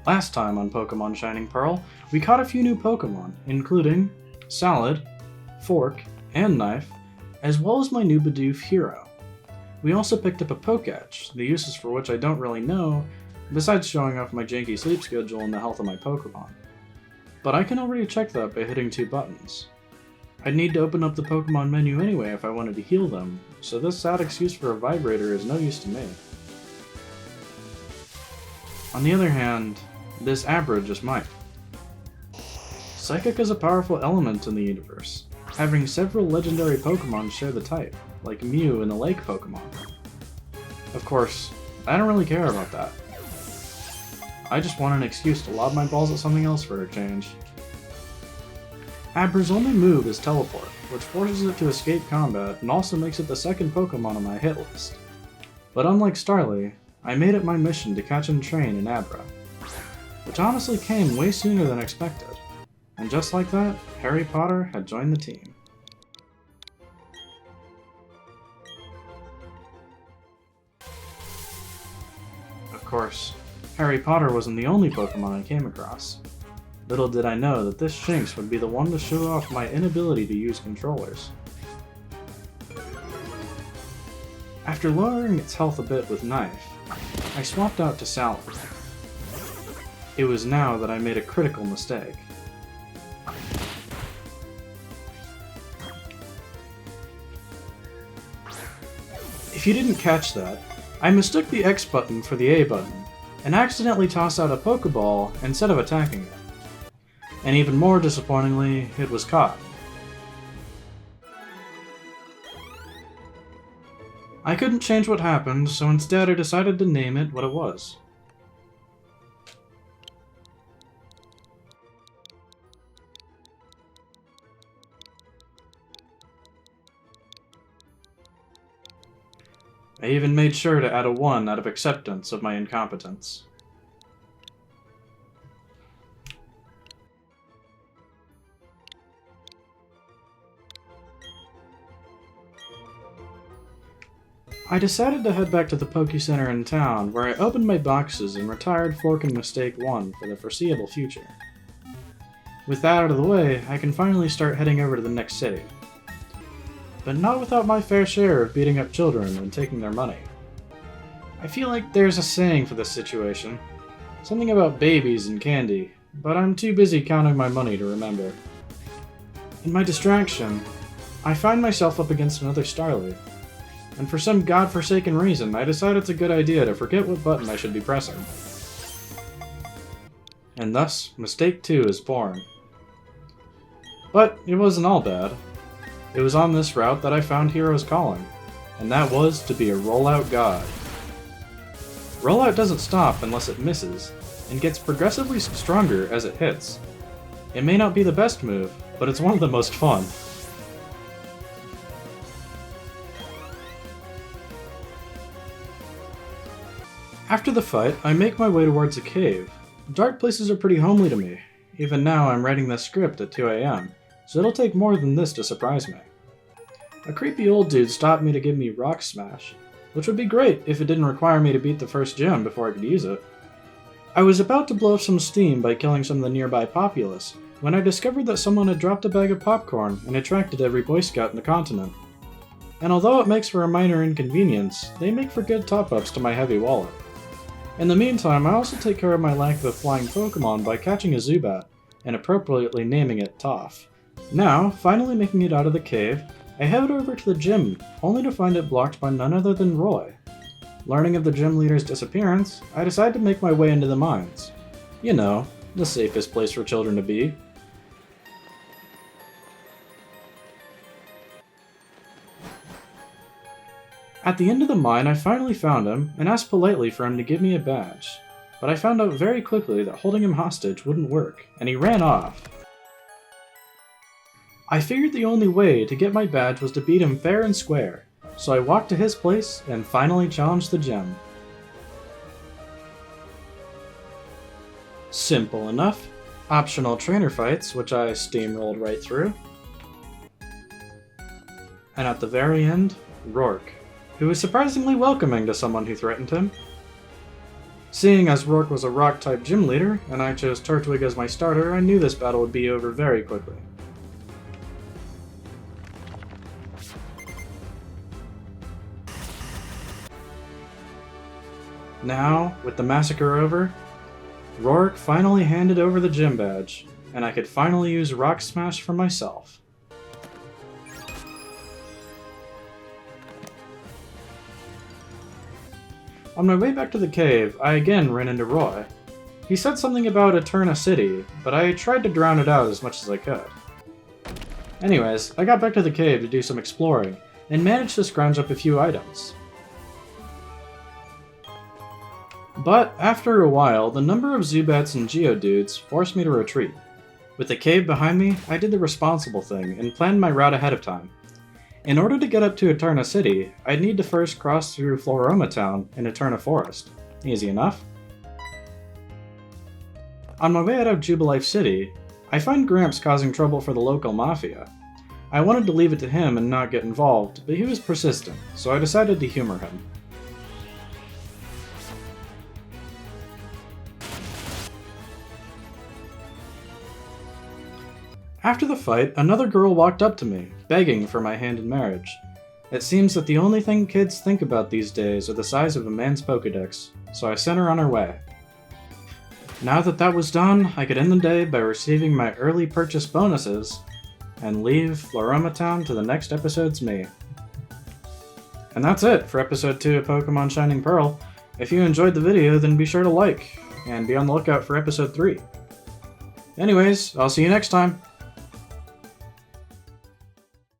Last time on Pokemon Shining Pearl, we caught a few new Pokemon, including Salad, Fork, and Knife, as well as my new Bidoof Hero. We also picked up a Poketch, the uses for which I don't really know, besides showing off my janky sleep schedule and the health of my Pokemon. But I can already check that by hitting 2 buttons. I'd need to open up the Pokemon menu anyway if I wanted to heal them, so this sad excuse for a vibrator is no use to me. On the other hand, this Abra just might. Psychic is a powerful element in the universe, having several legendary Pokemon share the type, like Mew in the Lake Pokemon. Of course, I don't really care about that. I just want an excuse to lob my balls at something else for a change. Abra's only move is Teleport, which forces it to escape combat and also makes it the second Pokemon on my hit list. But unlike Starly, I made it my mission to catch and train in Abra, which honestly came way sooner than expected. And just like that, Harry Potter had joined the team. Of course, Harry Potter wasn't the only Pokemon I came across. Little did I know that this Shinx would be the one to show off my inability to use controllers. After lowering its health a bit with Knife, I swapped out to Salad. It was now that I made a critical mistake. If you didn't catch that, I mistook the X button for the A button, and accidentally tossed out a Pokeball instead of attacking it. And even more disappointingly, it was caught. I couldn't change what happened, so instead I decided to name it what it was. I even made sure to add a 1 out of acceptance of my incompetence. I decided to head back to the Poke Center in town, where I opened my boxes and retired Fork and Mistake 1 for the foreseeable future. With that out of the way, I can finally start heading over to the next city. But not without my fair share of beating up children and taking their money. I feel like there's a saying for this situation. Something about babies and candy, but I'm too busy counting my money to remember. In my distraction, I find myself up against another Starly, and for some godforsaken reason, I decide it's a good idea to forget what button I should be pressing. And thus, Mistake 2 is born. But it wasn't all bad. It was on this route that I found Hero's Calling, and that was to be a rollout god. Rollout doesn't stop unless it misses, and gets progressively stronger as it hits. It may not be the best move, but it's one of the most fun. After the fight, I make my way towards a cave. Dark places are pretty homely to me. Even now I'm writing this script at 2 AM, so it'll take more than this to surprise me. A creepy old dude stopped me to give me Rock Smash, which would be great if it didn't require me to beat the first gym before I could use it. I was about to blow off some steam by killing some of the nearby populace, when I discovered that someone had dropped a bag of popcorn and attracted every Boy Scout in the continent. And although it makes for a minor inconvenience, they make for good top-ups to my heavy wallet. In the meantime, I also take care of my lack of a flying Pokemon by catching a Zubat, and appropriately naming it Toph. Now, finally making it out of the cave, I head over to the gym, only to find it blocked by none other than Roy. Learning of the gym leader's disappearance, I decide to make my way into the mines. You know, the safest place for children to be. At the end of the mine, I finally found him, and asked politely for him to give me a badge. But I found out very quickly that holding him hostage wouldn't work, and he ran off. I figured the only way to get my badge was to beat him fair and square, so I walked to his place and finally challenged the gym. Simple enough. Optional trainer fights, which I steamrolled right through. And at the very end, Rourke, who was surprisingly welcoming to someone who threatened him. Seeing as Rourke was a rock-type gym leader, and I chose Turtwig as my starter, I knew this battle would be over very quickly. Now, with the massacre over, Rourke finally handed over the gym badge, and I could finally use Rock Smash for myself. On my way back to the cave, I again ran into Roy. He said something about Eterna City, but I tried to drown it out as much as I could. Anyways, I got back to the cave to do some exploring, and managed to scrounge up a few items. But after a while, the number of Zubats and Geodudes forced me to retreat. With the cave behind me, I did the responsible thing and planned my route ahead of time. In order to get up to Eterna City, I'd need to first cross through Floroma Town in Eterna Forest. Easy enough. On my way out of Jubilife City, I find Gramps causing trouble for the local mafia. I wanted to leave it to him and not get involved, but he was persistent, so I decided to humor him. After the fight, another girl walked up to me, begging for my hand in marriage. It seems that the only thing kids think about these days are the size of a man's Pokedex, so I sent her on her way. Now that that was done, I could end the day by receiving my early purchase bonuses, and leave Floroma Town to the next episode's me. And that's it for episode 2 of Pokemon Shining Pearl. If you enjoyed the video, then be sure to like, and be on the lookout for episode 3. Anyways, I'll see you next time.